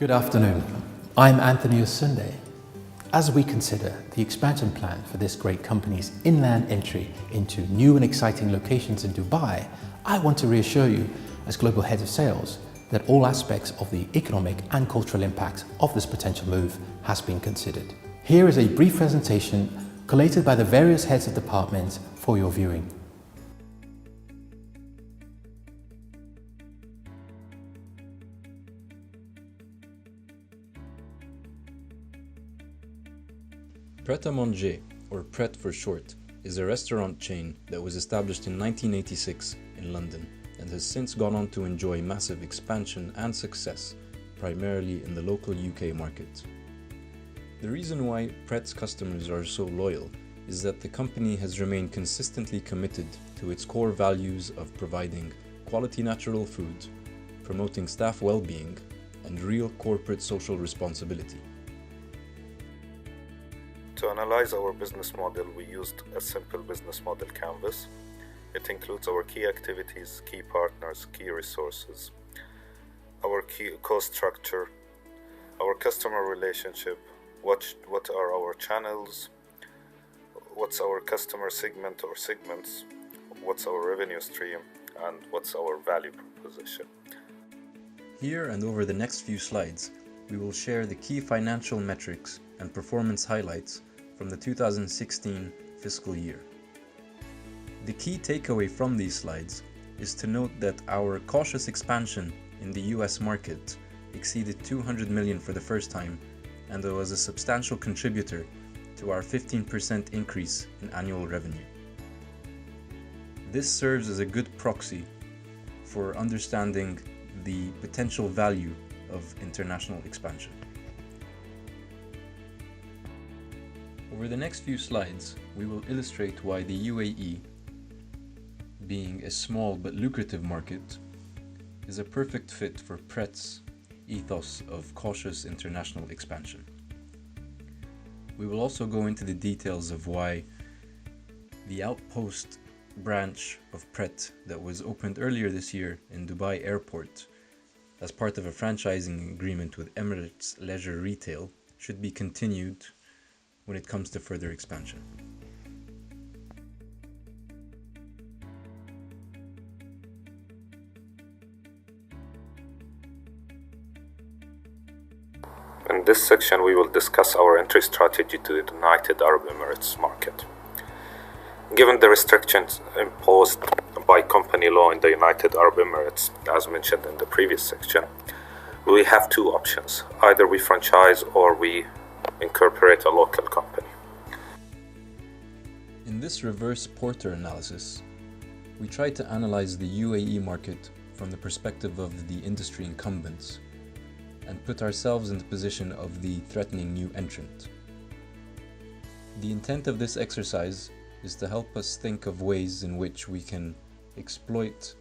Good afternoon. I'm Anthony Osunde. As we consider the expansion plan for this great company's inland entry into new and exciting locations in Dubai, I want to reassure you, as Global Head of Sales, that all aspects of the economic and cultural impacts of this potential move has been considered. Here is a brief presentation collated by the various heads of departments for your viewing. Pret a Manger, or Pret for short, is a restaurant chain that was established in 1986 in London and has since gone on to enjoy massive expansion and success, primarily in the local UK market. The reason why Pret's customers are so loyal is that the company has remained consistently committed to its core values of providing quality natural food, promoting staff well-being, and real corporate social responsibility. To analyze our business model, we used a simple business model canvas. It includes our key activities, key partners, key resources, our key cost structure, our customer relationship, what are our channels, what's our customer segment or segments, what's our revenue stream, and what's our value proposition. Here and over the next few slides, we will share the key financial metrics and performance highlights from the 2016 fiscal year. The key takeaway from these slides is to note that our cautious expansion in the US market exceeded 200 million for the first time, and it was a substantial contributor to our 15% increase in annual revenue. This serves as a good proxy for understanding the potential value of international expansion. Over the next few slides, we will illustrate why the UAE, being a small but lucrative market, is a perfect fit for Pret's ethos of cautious international expansion. We will also go into the details of why the outpost branch of Pret that was opened earlier this year in Dubai Airport as part of a franchising agreement with Emirates Leisure Retail should be continued when it comes to further expansion. In this section, we will discuss our entry strategy to the United Arab Emirates market. Given the restrictions imposed by company law in the United Arab Emirates, as mentioned in the previous section, we have two options. Either we franchise or we incorporate a local company. In this reverse Porter analysis, we try to analyze the UAE market from the perspective of the industry incumbents and put ourselves in the position of the threatening new entrant. The intent of this exercise is to help us think of ways in which we can exploit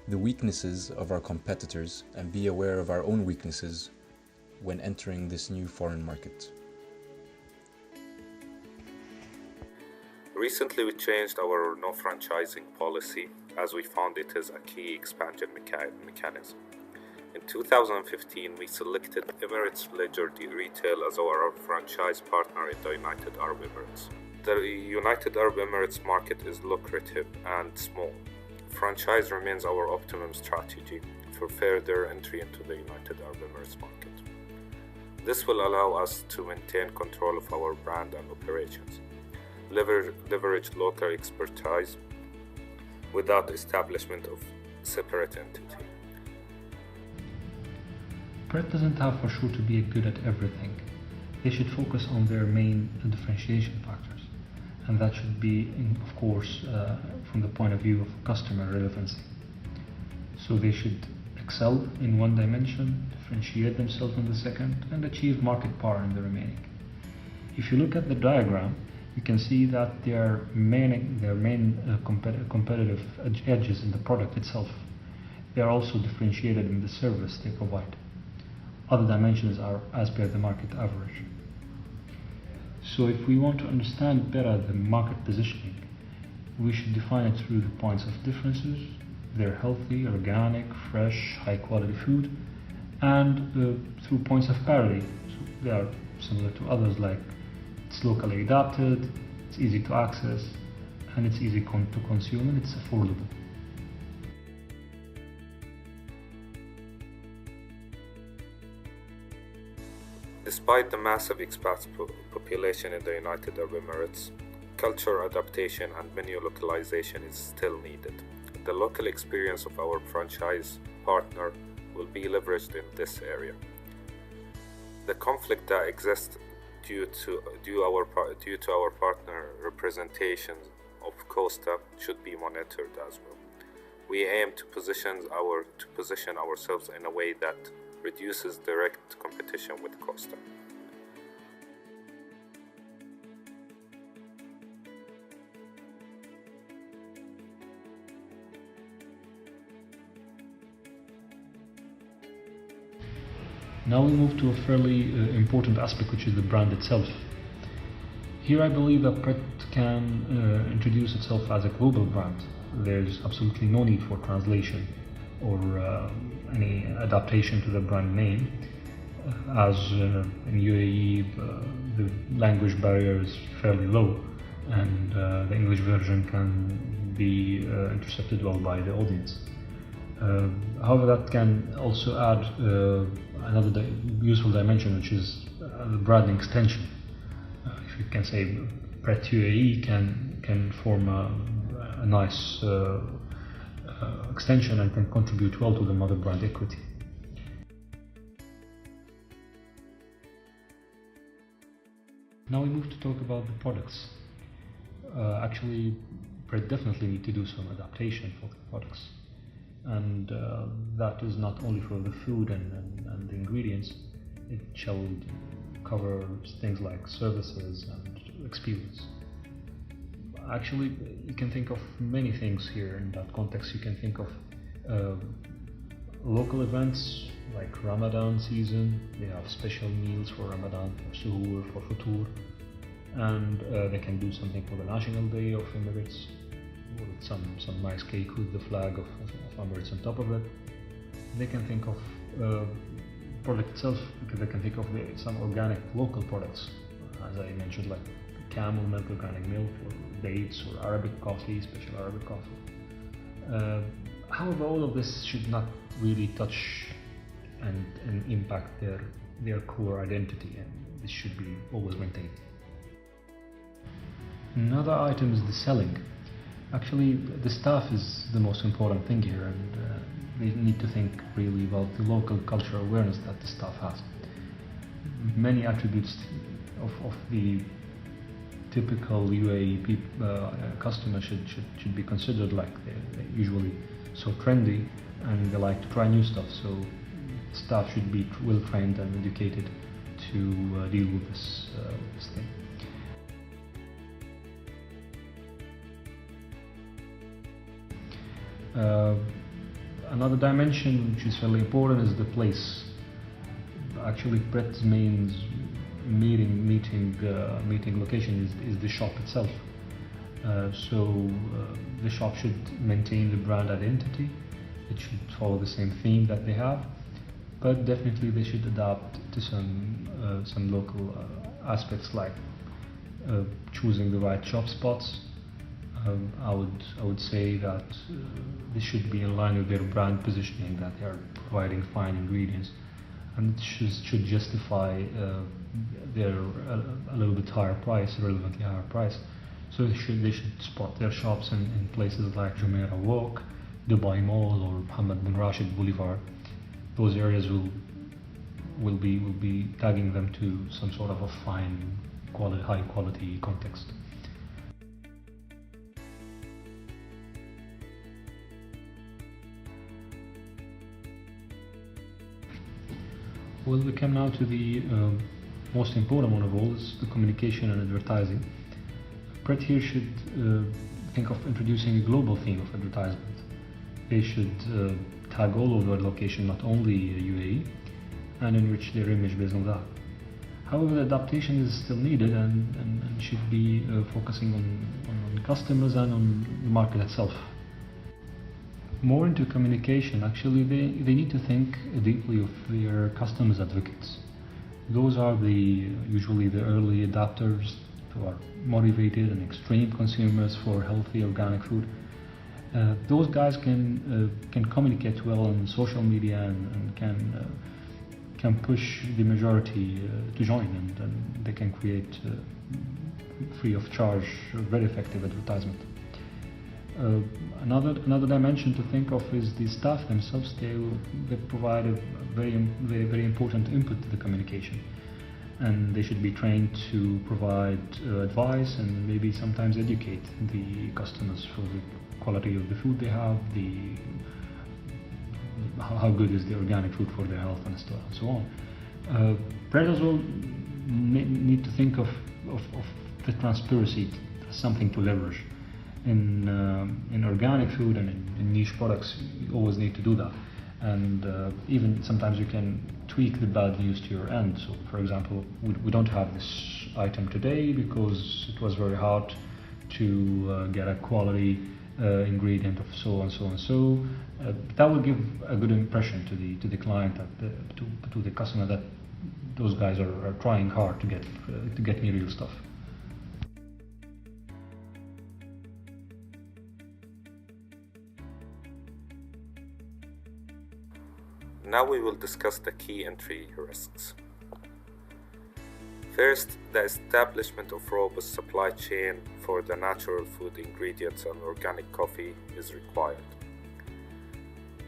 the weaknesses of our competitors and be aware of our own weaknesses when entering this new foreign market. Recently, we changed our no franchising policy as we found it is a key expansion mechanism. In 2015, we selected Emirates Leisure Retail as our franchise partner in the United Arab Emirates. The United Arab Emirates market is lucrative and small. Franchise remains our optimum strategy for further entry into the United Arab Emirates market. This will allow us to maintain control of our brand and operations, leverage local expertise without establishment of separate entity. Pret doesn't have for sure to be good at everything. They should focus on their main differentiation factors, and that should be, of course, from the point of view of customer relevancy. So they should excel in one dimension, differentiate themselves in the second, and achieve market power in the remaining. If you look at the diagram, you can see that their main competitive edges in the product itself. They are also differentiated in the service they provide. Other dimensions are as per the market average. So if we want to understand better the market positioning, we should define it through the points of differences. They're healthy, organic, fresh, high quality food, and through points of parity. So they are similar to others, like it's locally adapted, it's easy to access, and it's easy to consume, and it's affordable. Despite the massive expat population in the United Arab Emirates, cultural adaptation and menu localization is still needed. The local experience of our franchise partner will be leveraged in this area. The conflict that exists due to our partner representation of Costa should be monitored as well. We aim to position ourselves in a way that reduces direct competition with Costa. Now we move to a fairly important aspect, which is the brand itself. Here I believe that Pret can introduce itself as a global brand. There's absolutely no need for translation or any adaptation to the brand name, as in UAE the language barrier is fairly low, and the English version can be intercepted well by the audience. However, that can also add another useful dimension, which is the branding extension. If you can say Pret UAE can form a nice extension and can contribute well to the mother brand equity. Now we move to talk about the products. Actually, Pret definitely need to do some adaptation for the products. And that is not only for the food and the ingredients, it shall cover things like services and experience. Actually, you can think of many things here in that context. You can think of local events like Ramadan season. They have special meals for Ramadan, for suhoor, for futur, and they can do something for the National Day of Emirates, with some nice cake with the flag of Emirates on top of it. They can think of product itself, because they can think of some organic local products, as I mentioned, like camel milk, organic milk, or dates, or Arabic coffee, special Arabic coffee. However, all of this should not really touch and impact their core identity, and this should be always maintained. Another item is the selling. Actually, the staff is the most important thing here, and we need to think really about the local cultural awareness that the staff has. Many attributes of the typical UAE customer should be considered, like they're usually so trendy and they like to try new stuff, so staff should be well trained and educated to deal with this thing. Another dimension which is fairly important is the place. Actually, Pret's main meeting location is the shop itself. So the shop should maintain the brand identity. It should follow the same theme that they have, but definitely they should adapt to some local aspects, like choosing the right shop spots. I would say that this should be in line with their brand positioning, that they are providing fine ingredients, and it should justify their a little bit higher price, relevantly higher price. So they should spot their shops in places like Jumeirah Walk, Dubai Mall, or Mohammed bin Rashid Boulevard. Those areas will be tagging them to some sort of a fine quality, high quality context. Well, we come now to the most important one of all, is the communication and advertising. Pret here should think of introducing a global theme of advertisement. They should tag all over location, not only UAE, and enrich their image based on that. However, the adaptation is still needed and should be focusing on customers and on the market itself. more into communication, actually they need to think deeply of their customers advocates. Those are usually the early adopters who are motivated and extreme consumers for healthy organic food. Those guys can communicate well on social media and can push the majority to join, and they can create free of charge very effective advertisement. Another dimension to think of is the staff themselves. They provide a very important input to the communication, and they should be trained to provide advice and maybe sometimes educate the customers for the quality of the food they have, how good is the organic food for their health, and so on. Pret as well need to think of the transparency as something to leverage. In organic food and in niche products, you always need to do that. And even sometimes you can tweak the bad news to your end. So, for example, we don't have this item today because it was very hard to get a quality ingredient of so and so and so. That will give a good impression to the client, to the customer, that those guys are trying hard to get me real stuff. Now we will discuss the key entry risks. First, the establishment of robust supply chain for the natural food ingredients and organic coffee is required.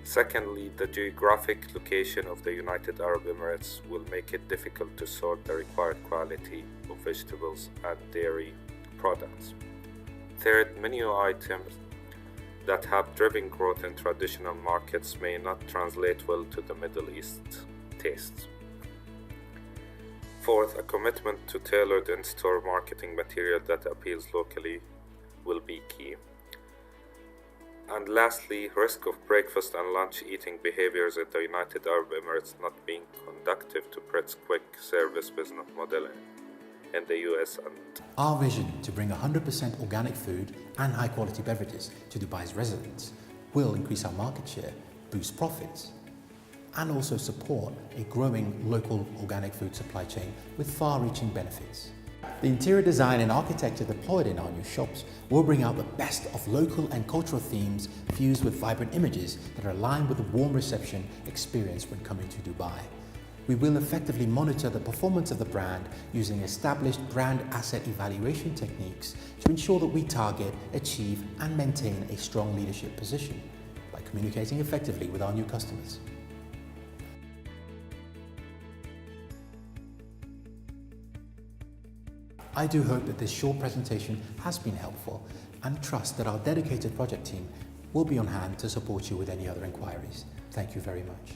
Secondly, the geographic location of the United Arab Emirates will make it difficult to source the required quality of vegetables and dairy products. Third, menu items that have driven growth in traditional markets may not translate well to the Middle East tastes. Fourth, a commitment to tailored in-store marketing material that appeals locally will be key. And lastly, risk of breakfast and lunch eating behaviors in the United Arab Emirates not being conducive to Pret's quick service business model in the US. And our vision to bring 100% organic food and high quality beverages to Dubai's residents will increase our market share, boost profits, and also support a growing local organic food supply chain with far-reaching benefits. The interior design and architecture deployed in our new shops will bring out the best of local and cultural themes fused with vibrant images that are aligned with the warm reception experienced when coming to Dubai. We will effectively monitor the performance of the brand using established brand asset evaluation techniques to ensure that we target, achieve, and maintain a strong leadership position by communicating effectively with our new customers. I do hope that this short presentation has been helpful and trust that our dedicated project team will be on hand to support you with any other inquiries. Thank you very much.